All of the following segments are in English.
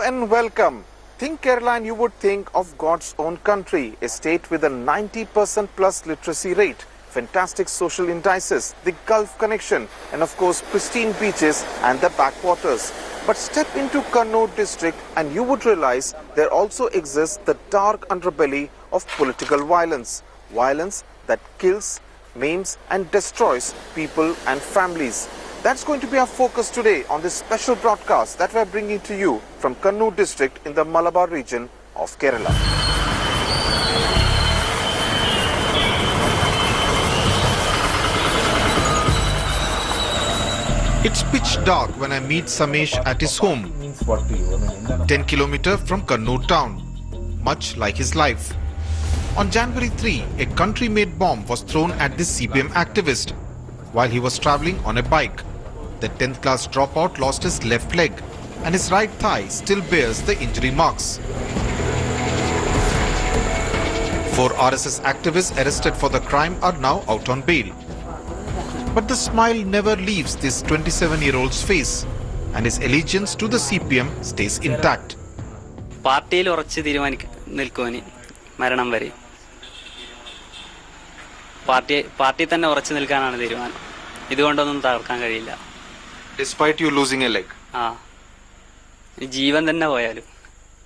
and welcome. Think Kerala and you would think of God's own country, a state with a 90% plus literacy rate, fantastic social indices, the Gulf connection, and of course pristine beaches and the backwaters. But step into Kannur district and you would realize there also exists the dark underbelly of political violence. Violence that kills, maims and destroys people and families. That's going to be our focus today on this special broadcast that we're bringing to you from Kannur district in the Malabar region of Kerala. It's pitch dark when I meet Samesh at his home, 10 kilometers from Kannur town, much like his life. On January 3, a country-made bomb was thrown at this CPM activist while he was travelling on a bike. The 10th class dropout lost his left leg and his right thigh still bears the injury marks. 4 RSS activists arrested for the crime are now out on bail. But the smile never leaves this 27-year-old's face and his allegiance to the CPM stays intact. പാർട്ടിയിൽ ഉറച്ചു നിൽക്കുവാൻ മരണം വരെ party തന്നെ ഉറച്ചു നിൽക്കാനാണ് തീരുമാനം. ഇതുകൊണ്ടൊന്നും തകർക്കാൻ കഴിയില്ല. Despite you losing a leg. ജീവൻ തന്നെ പോയാലും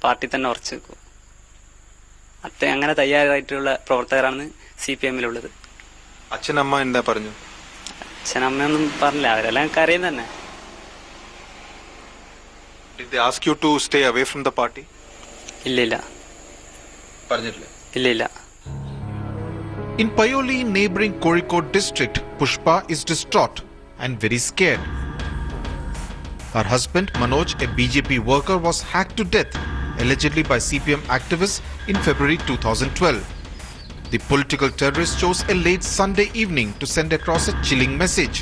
പാർട്ടി തന്നെ ഉറച്ചു നിൽക്കും. അങ്ങനെ തയ്യാറായിട്ടുള്ള പ്രവർത്തകരാണ് CPM-ലുള്ളത്. അച്ഛനമ്മ എന്താ പറഞ്ഞു? അച്ഛനമ്മയൊന്നും പറഞ്ഞില്ല, അവരെല്ലാം കരയും തന്നെ. Did they ask you to stay away from the party? ഇല്ലില്ല. പറഞ്ഞിട്ടില്ല? ഇല്ലില്ല. In Payoli, neighboring Kozhikode district, Pushpa is distraught and very scared. Her husband Manoj, a BJP worker, was hacked to death, allegedly by CPM activists in February 2012. The political terrorist chose a late Sunday evening to send across a chilling message,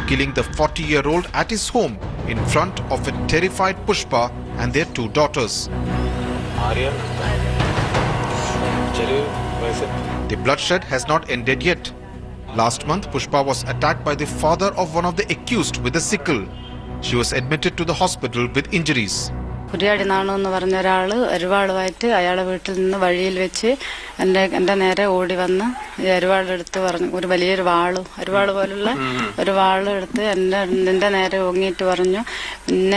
killing the 40-year-old at his home in front of a terrified Pushpa and their 2 daughters. The bloodshed has not ended yet. Last month, Pushpa was attacked by the father of one of the accused with a sickle. She was admitted to the hospital with injuries. Kuriyadi Nanu എന്ന് പറഞ്ഞ ഒരാൾ അരുവാളുമായിട്ട് അയാളുടെ വീട്ടിൽ നിന്ന് വഴിയിൽ വെച്ച് എൻ്റെ നേരെ ഓടി വന്ന് ഈ അരുവാളെടുത്ത് പറഞ്ഞു, ഒരു വലിയൊരു അരുവാൾ പോലുള്ള ഒരു വാളെടുത്ത് എൻ്റെ നേരെ ഓങ്ങിയിട്ട് പറഞ്ഞു,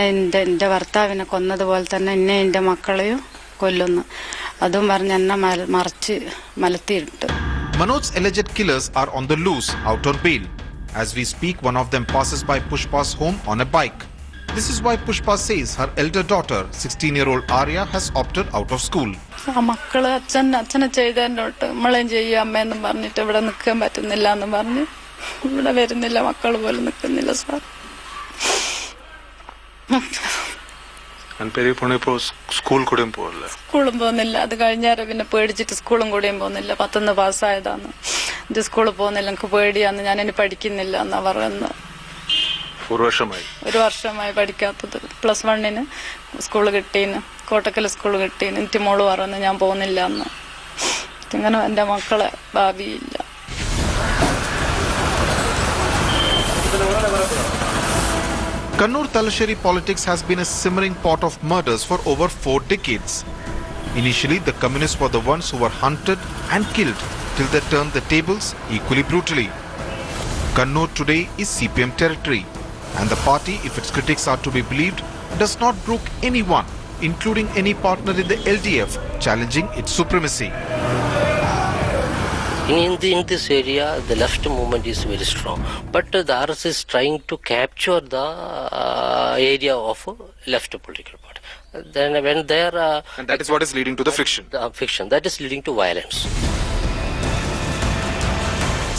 എൻ്റെ ഭർത്താവിനെ കൊന്നതുപോലെ തന്നെ എൻ്റെ മക്കളെയും കൊല്ലുന്നു. അതും പറഞ്ഞ് എന്നെ മലത്തിയിട്ട്. Manoj's alleged killers are on the loose, out on bail. As we speak, one of them passes by Pushpa's home on a bike. This is why Pushpa says her elder daughter, 16-year-old Arya, has opted out of school. മക്കള് അച്ഛനെ ചെയ്തതിനോട്ട് നമ്മളെയും ചെയ്യും അമ്മയെന്നും പറഞ്ഞിട്ട് ഇവിടെ നിൽക്കാൻ പറ്റുന്നില്ല എന്ന് പറഞ്ഞ് ഇവിടെ വരുന്നില്ല, മക്കൾ പോലും നിൽക്കുന്നില്ല സാർ. സ്കൂളും പോകുന്നില്ല. അത് കഴിഞ്ഞാൽ പിന്നെ പേടിച്ചിട്ട് സ്കൂളും കൂടെയും പോകുന്നില്ല. 10th പാസ്സായതാണ്. ഇത് സ്കൂളിൽ പോകുന്നില്ല, എനിക്ക് പേടിയാന്ന്, ഞാൻ ഇനി പഠിക്കുന്നില്ല എന്നാ പറയുന്നത്. ഒരു വർഷമായി പഠിക്കാത്തത്. +1 സ്കൂള് കിട്ടീന്, കോട്ടക്കൽ സ്കൂള് കിട്ടീന്. എനിക്ക് മോള് പറഞ്ഞു ഞാൻ പോകുന്നില്ല എന്ന്. ഇങ്ങനെ എൻ്റെ മക്കളെ ഭാവിയില്ല. Kannur Talasheri politics has been a simmering pot of murders for over 4 decades. Initially, the communists were the ones who were hunted and killed till they turned the tables equally brutally. Kannur today is CPM territory, and the party, if its critics are to be believed, does not brook anyone, including any partner in the LDF, challenging its supremacy. In this area, the left movement is very strong, but the RSS is trying to capture the area of left political party. Then when they are, and that is what is leading to the friction. The friction that is leading to violence.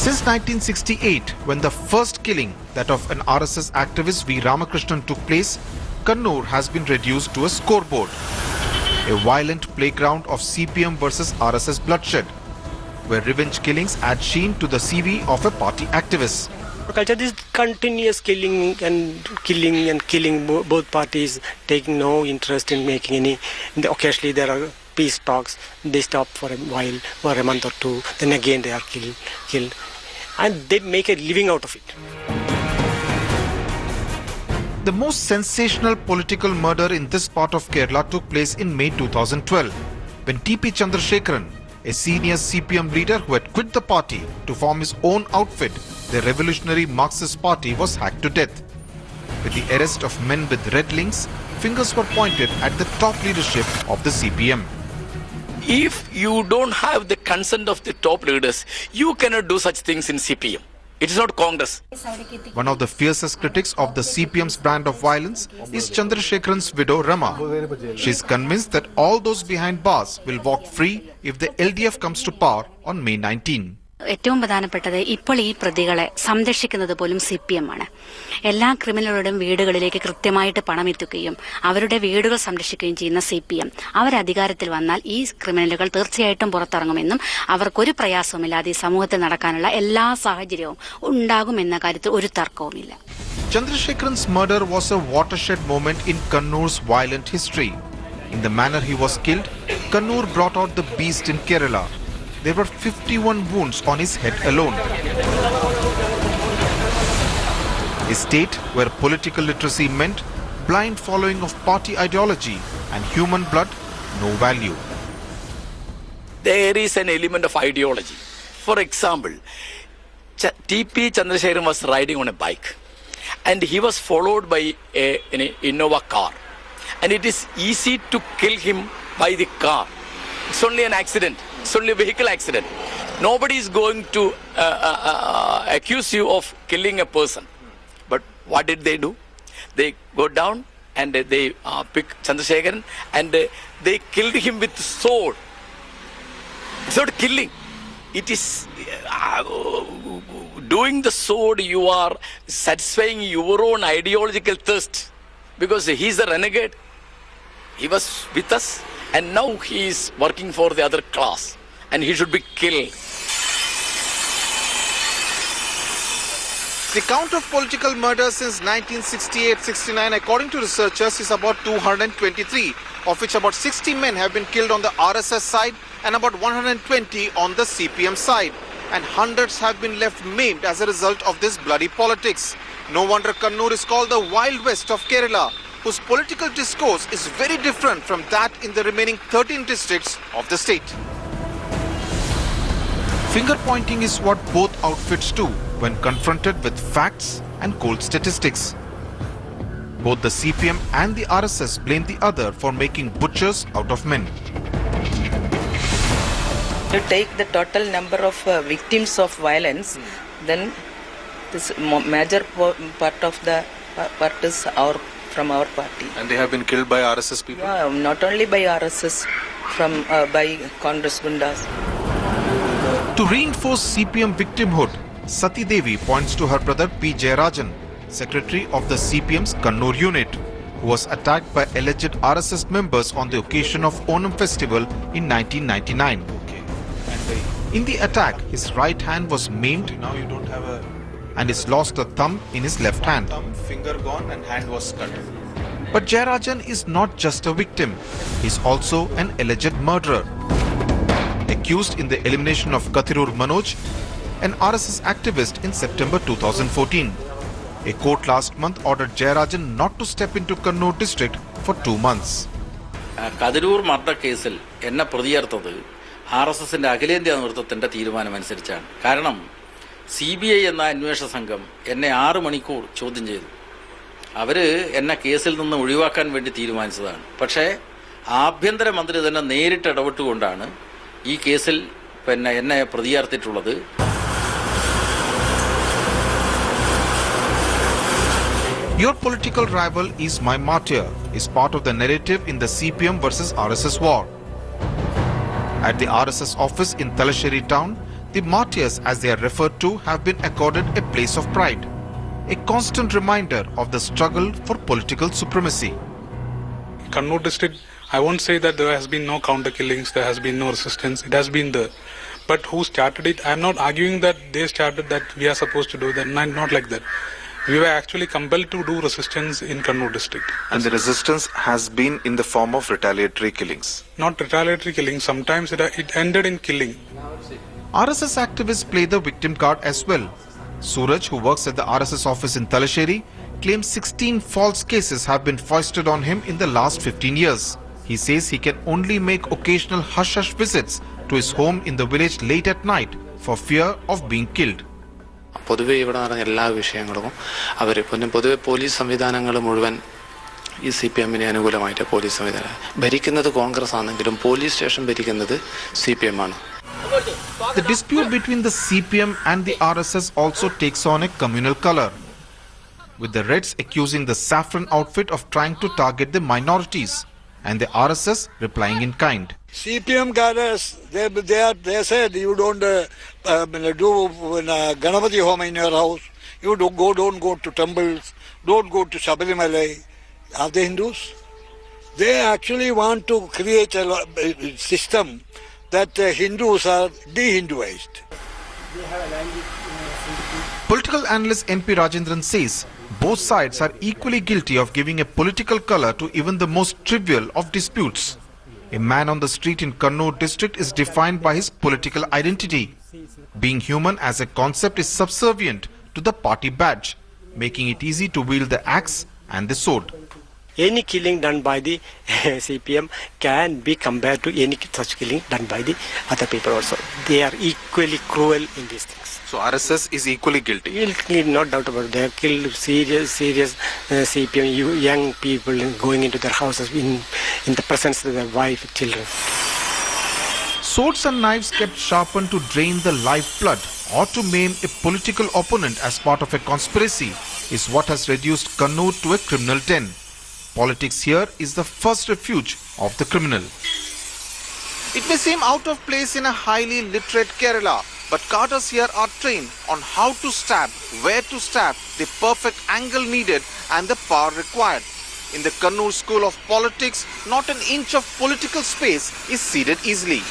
Since 1968, when the first killing, that of an RSS activist V. Ramakrishnan, took place, Kannur has been reduced to a scoreboard, a violent playground of CPM versus RSS bloodshed, where revenge killings add sheen to the CV of a party activist. Culture is continuous killing and killing. Both parties taking no interest in making any. Occasionally there are peace talks. They stop for a while, for a month or 2. Then again they are killed, and they make a living out of it. The most sensational political murder in this part of Kerala took place in May 2012, when T.P. Chandrasekharan, a senior CPM leader who had quit the party to form his own outfit, the Revolutionary Marxist Party, was hacked to death. With the arrest of men with red links, fingers were pointed at the top leadership of the CPM. If you don't have the consent of the top leaders, you cannot do such things in CPM. It is not Congress. One of the fiercest critics of the CPM's brand of violence is Chandrasekharan's widow Rama. She is convinced that all those behind bars will walk free if the LDF comes to power on May 19. ഏറ്റവും പ്രധാനപ്പെട്ടത് ഇപ്പോൾ ഈ പ്രതികളെ സംരക്ഷിക്കുന്നത് പോലും CPM ആണ്. എല്ലാ ക്രിമിനലുകളുടെയും വീടുകളിലേക്ക് കൃത്യമായിട്ട് പണം എത്തിക്കുകയും അവരുടെ വീടുകൾ സംരക്ഷിക്കുകയും ചെയ്യുന്ന CPM അവർ അധികാരത്തിൽ വന്നാൽ ഈ ക്രിമിനലുകൾ തീർച്ചയായിട്ടും പുറത്തിറങ്ങുമെന്നും അവർക്കൊരു പ്രയാസവുമില്ലാതെ ഈ സമൂഹത്തിൽ നടക്കാനുള്ള എല്ലാ സാഹചര്യവും ഉണ്ടാകുമെന്ന കാര്യത്തിൽ ഒരു തർക്കവുമില്ല. Chandrasekharan's murder was a watershed moment in Kannur's violent history. In the manner he was killed, Kannur brought out the beast in Kerala. There were 51 wounds on his head alone. A state where political literacy meant blind following of party ideology and human blood no value. There is an element of ideology. For example, T.P. Chandrasekharan was riding on a bike and he was followed by an Innova car. And it is easy to kill him by the car. It's only an accident. It's only a vehicle accident. Nobody is going to accuse you of killing a person. But what did they do? They go down and they pick Chandrasekharan and they killed him with sword. It's not killing. It is doing the sword. You are satisfying your own ideological thirst because he is a renegade. He was with us. And now he is working for the other class and he should be killed. The count of political murders since 1968-69, according to researchers, is about 223, of which about 60 men have been killed on the RSS side and about 120 on the CPM side. And hundreds have been left maimed as a result of this bloody politics. No wonder Kannur is called the Wild West of Kerala, whose political discourse is very different from that in the remaining 13 districts of the state. Finger pointing is what both outfits do when confronted with facts and cold statistics. Both the CPM and the RSS blame the other for making butchers out of men. To take the total number of victims of violence, then this major part of the part is from our party. And they have been killed by RSS people? Yeah, not only by RSS, by Congress Gundas. To reinforce CPM victimhood, Sati Devi points to her brother P. Jayarajan, secretary of the CPM's Kannur unit, who was attacked by alleged RSS members on the occasion of Onam festival in 1999. In the attack, his right hand was maimed. Now you don't have and he's lost a thumb in his left hand. Finger gone and hand was cut. But Jayarajan is not just a victim. He's also an alleged murderer. Accused in the elimination of Kathirur Manoj, an RSS activist in September 2014. A court last month ordered Jayarajan not to step into Kannur district for 2 months. Kathirur murder case enna പ്രതിയേർത്തത് RSSന്റെ അഖിലേന്ത്യാ നേതൃത്വത്തിന്റെ തീരുമാനമനുസരിച്ചാണ്. കാരണം CBI എന്ന അന്വേഷണ സംഘം എന്നെ 6 മണിക്കൂർ ചോദ്യം ചെയ്തു. അവർ എന്നെ കേസിൽ നിന്ന് ഒഴിവാക്കാൻ വേണ്ടി തീരുമാനിച്ചതാണ്. പക്ഷേ ആഭ്യന്തരമന്ത്രി തന്നെ നേരിട്ട് ഇടപെട്ടുകൊണ്ടാണ് ഈ കേസിൽ എന്നെ പ്രതിയേർത്തിട്ടുള്ളത്. Your political rival is my martyr is part of the narrative in the CPM versus RSS war. At the RSS office in Talasheri town, the martyrs, as they are referred to, have been accorded a place of pride, a constant reminder of the struggle for political supremacy. Kannur district, I won't say that there has been no counter killings, there has been no resistance, it has been there. But who started it? I'm not arguing that they started that we are supposed to do that, not like that. We were actually compelled to do resistance in Kannur district. And the resistance has been in the form of retaliatory killings? Not retaliatory killings, sometimes it ended in killing. RSS activists play the victim card as well. Suraj, who works at the RSS office in Talasheri, claims 16 false cases have been foisted on him in the last 15 years. He says he can only make occasional hush-hush visits to his home in the village late at night for fear of being killed. പൊതുവെ ഇവിടെ നടന്ന എല്ലാ വിഷയങ്ങളും അവർ പൊതുവെ police സംവിധാനങ്ങൾ മുഴുവൻ ഈ CPM-നെ അനുകൂലമായിട്ട് പോലീസ് സംവിധാനം ഭരിക്കുന്നത് കോൺഗ്രസ് ആണെങ്കിലും പോലീസ് സ്റ്റേഷൻ ഭരിക്കുന്നത് CPM ആണ്. The dispute between the CPM and the RSS also takes on a communal color, with the Reds accusing the saffron outfit of trying to target the minorities and the RSS replying in kind. CPM guys, they said you don't do Ganapati home in your house. You don't go to temples. Don't go to Sabarimala. Are they Hindus? They actually want to create a system that Hindus are de-Hinduized. Political analyst N.P. Rajendran says both sides are equally guilty of giving a political color to even the most trivial of disputes. A man on the street in Kannur district is defined by his political identity. Being human as a concept is subservient to the party badge, making it easy to wield the axe and the sword. Any killing done by the CPM can be compared to any such killing done by the other people also. They are equally cruel in these things. So RSS is equally guilty? No doubt about it. They have killed serious CPM young people going into their houses in the presence of their wife, children. Swords and knives kept sharpened to drain the lifeblood or to maim a political opponent as part of a conspiracy is what has reduced Kannur to a criminal den. Politics here is the first refuge of the criminal. It may seem out of place in a highly literate Kerala, but cadres here are trained on how to stab, where to stab, the perfect angle needed and the power required. In the Kannur school of politics, not an inch of political space is ceded easily.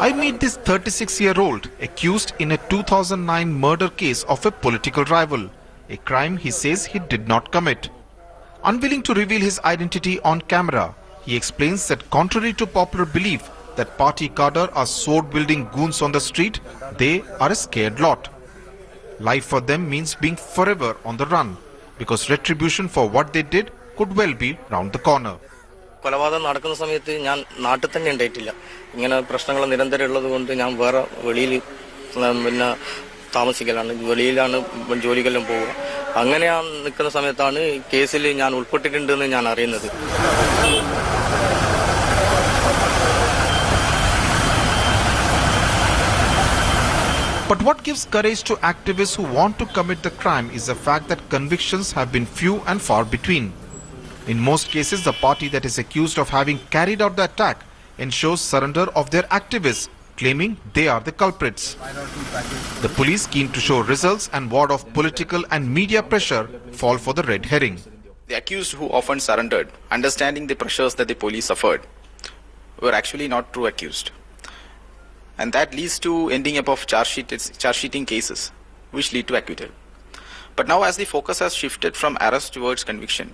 I meet this 36-year-old accused in a 2009 murder case of a political rival, a crime he says he did not commit. Unwilling to reveal his identity on camera, he explains that contrary to popular belief that party cadre are sword-wielding goons on the street, they are a scared lot. Life for them means being forever on the run, because retribution for what they did could well be round the corner. കൊലപാതകം നടക്കുന്ന സമയത്ത് ഞാൻ നാട്ടിൽ തന്നെ ഉണ്ടായിട്ടില്ല. ഇങ്ങനെ പ്രശ്നങ്ങൾ നിരന്തരം ഉള്ളത് കൊണ്ട് ഞാൻ വേറെ വെളിയിൽ പിന്നെ താമസിക്കലാണ്, വെളിയിലാണ് ജോലിക്കെല്ലാം പോവുക. അങ്ങനെ നിൽക്കുന്ന സമയത്താണ് കേസിൽ ഞാൻ ഉൾപ്പെട്ടിട്ടുണ്ടെന്ന് ഞാൻ അറിയുന്നത്. But what gives courage to activists who want to commit the crime is the fact that convictions have been few and far between. In most cases, the party that is accused of having carried out the attack ensures surrender of their activists, claiming they are the culprits. The police, keen to show results and ward off political and media pressure, fall for the red herring. The accused who often surrendered, understanding the pressures that the police suffered, were actually not true accused. And that leads to ending up of charge sheeting cases, which lead to acquittal. But now as the focus has shifted from arrest towards conviction,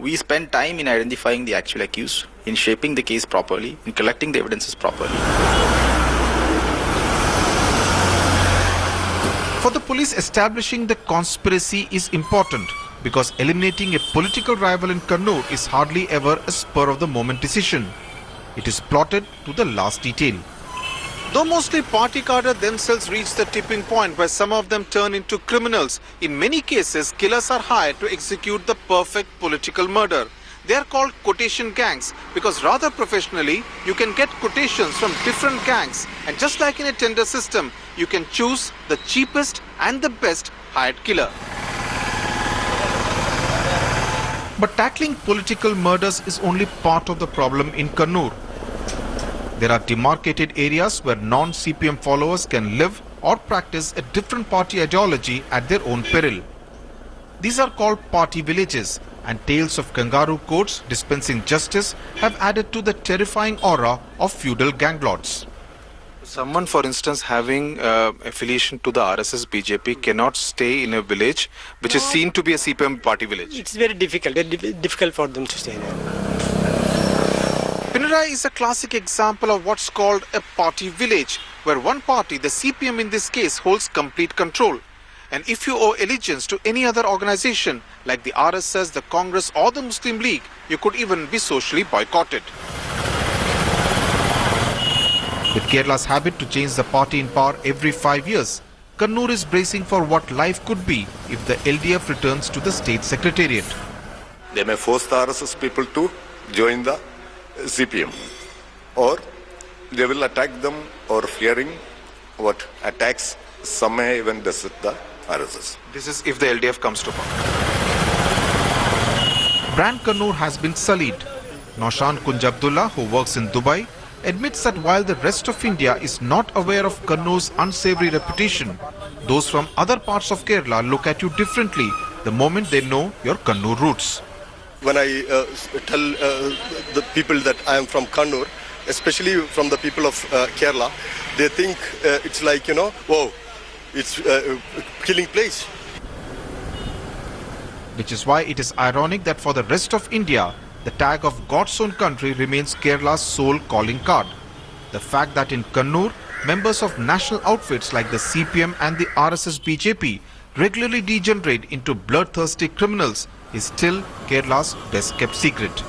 we spend time in identifying the actual accused, in shaping the case properly, in collecting the evidences properly. For the police, establishing the conspiracy is important because eliminating a political rival in Kannur is hardly ever a spur of the moment decision. It is plotted to the last detail. Though mostly party cadre themselves reach the tipping point where some of them turn into criminals, in many cases killers are hired to execute the perfect political murder. They are called quotation gangs because rather professionally you can get quotations from different gangs, and just like in a tender system, you can choose the cheapest and the best hired killer. But tackling political murders is only part of the problem in Kannur. There are demarcated areas where non-CPM followers can live or practice a different party ideology at their own peril. These are called party villages, and tales of kangaroo courts dispensing justice have added to the terrifying aura of feudal ganglords. Someone, for instance, having affiliation to the RSS BJP cannot stay in a village which is seen to be a CPM party village. It's very difficult for them to stay there. Pinarayi is a classic example of what's called a party village, where one party, the CPM in this case, holds complete control. And if you owe allegiance to any other organization like the RSS, the Congress or the Muslim League, you could even be socially boycotted. With Kerala's habit to change the party in power every 5 years, Kannur is bracing for what life could be if the LDF returns to the state secretariat. They may force the RSS people to join the CPM, or they will attack them, or fearing what attacks, some may even desert the RSS. This is if the LDF comes to power. Brand Kannur has been sullied. Naushan Kunj Abdullah, who works in Dubai, admits that while the rest of India is not aware of Kannur's unsavory reputation, those from other parts of Kerala look at you differently the moment they know your Kannur roots. When I tell the people that I am from Kannur, especially from the people of Kerala, they think it's like, wow, it's a killing place. Which is why it is ironic that for the rest of India, the tag of God's own country remains Kerala's sole calling card. The fact that in Kannur, members of national outfits like the CPM and the RSS BJP regularly degenerate into bloodthirsty criminals is still Kerala's best kept secret.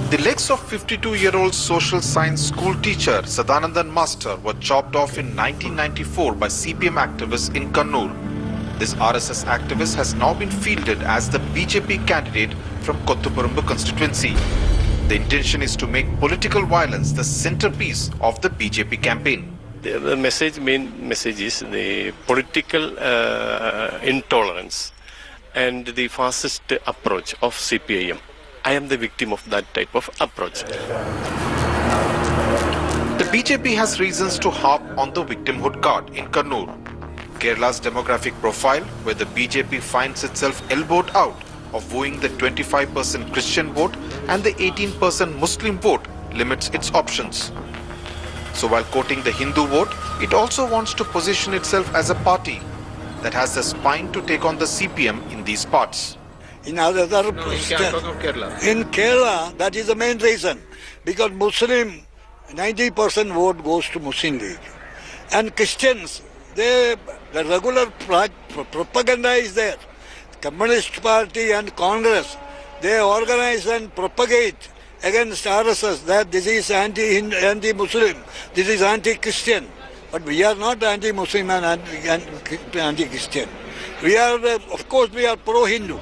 The legs of 52-year-old social science school teacher Sadanandan Master were chopped off in 1994 by CPM activists in Kannur. This RSS activist has now been fielded as the BJP candidate from Kottuparumbu constituency. The intention is to make political violence the centerpiece of the BJP campaign. The main message is the political intolerance and the fascist approach of CPIM. I am the victim of that type of approach. The BJP has reasons to harp on the victimhood card in Kannur. Kerala's demographic profile, where the BJP finds itself elbowed out of wooing the 25% Christian vote and the 18% Muslim vote, limits its options. So while quoting the Hindu vote, it also wants to position itself as a party that has the spine to take on the CPM in these parts. In other in Kerala, that is the main reason, because Muslim 90% vote goes to Muslim League, and Christians, the regular propaganda is there. Communist Party and Congress, they organize and propagate against RSS that this is anti-Muslim, this is anti-Christian. But we are not anti-Muslim and anti-Christian. We are, of course, we are pro-Hindu.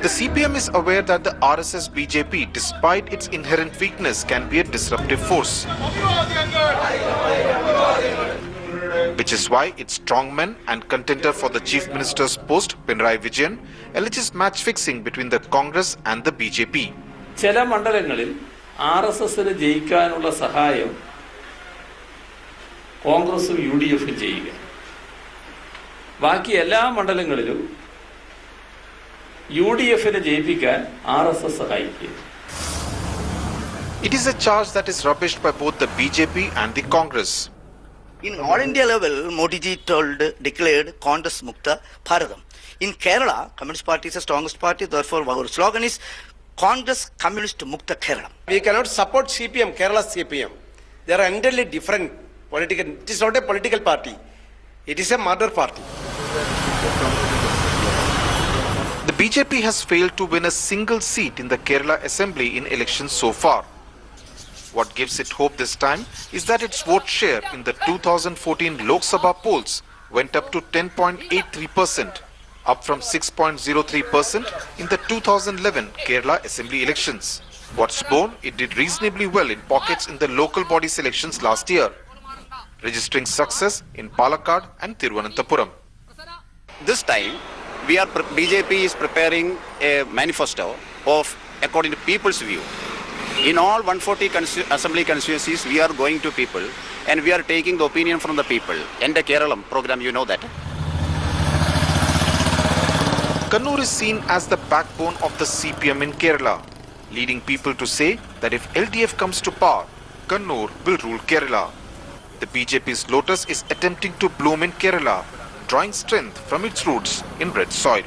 The CPM is aware that the RSS BJP, despite its inherent weakness, can be a disruptive force. Which is why its strongman and contender for the Chief Minister's post, Pinarayi Vijayan, alleges match fixing between the Congress and the BJP. ചില മണ്ഡലങ്ങളിൽ RSSന് ജയിക്കാനുള്ള സഹായം കോൺഗ്രസും UDFും ചെയ്യുക. ബാക്കി എല്ലാ മണ്ഡലങ്ങളിലും UDFനെ ജയിപ്പിക്കാൻ RSS സഹായിക്കുക. It is a charge that is rubbished by both the BJP and the Congress. In all India level, Modi ji declared Congress Mukta Bharatam. In Kerala, Communist Party is the strongest party, therefore our slogan is Congress Communist Mukta Kerala. We cannot support CPM, Kerala CPM. They are entirely different political. It is not a political party. It is a murder party. The BJP has failed to win a single seat in the Kerala Assembly in elections so far. What gives it hope this time is that its vote share in the 2014 Lok Sabha polls went up to 10.83%, up from 6.03% in the 2011 Kerala Assembly elections. What's more, it did reasonably well in pockets in the local body elections last year, registering success in Palakkad and Thiruvananthapuram. This time, BJP is preparing a manifesto of according to people's view. In all 140 assembly constituencies, we are going to people and we are taking the opinion from the people. And the Keralam program, you know that. Kannur is seen as the backbone of the CPM in Kerala, leading people to say that if LDF comes to power, Kannur will rule Kerala. The BJP's lotus is attempting to bloom in Kerala, drawing strength from its roots in red soil.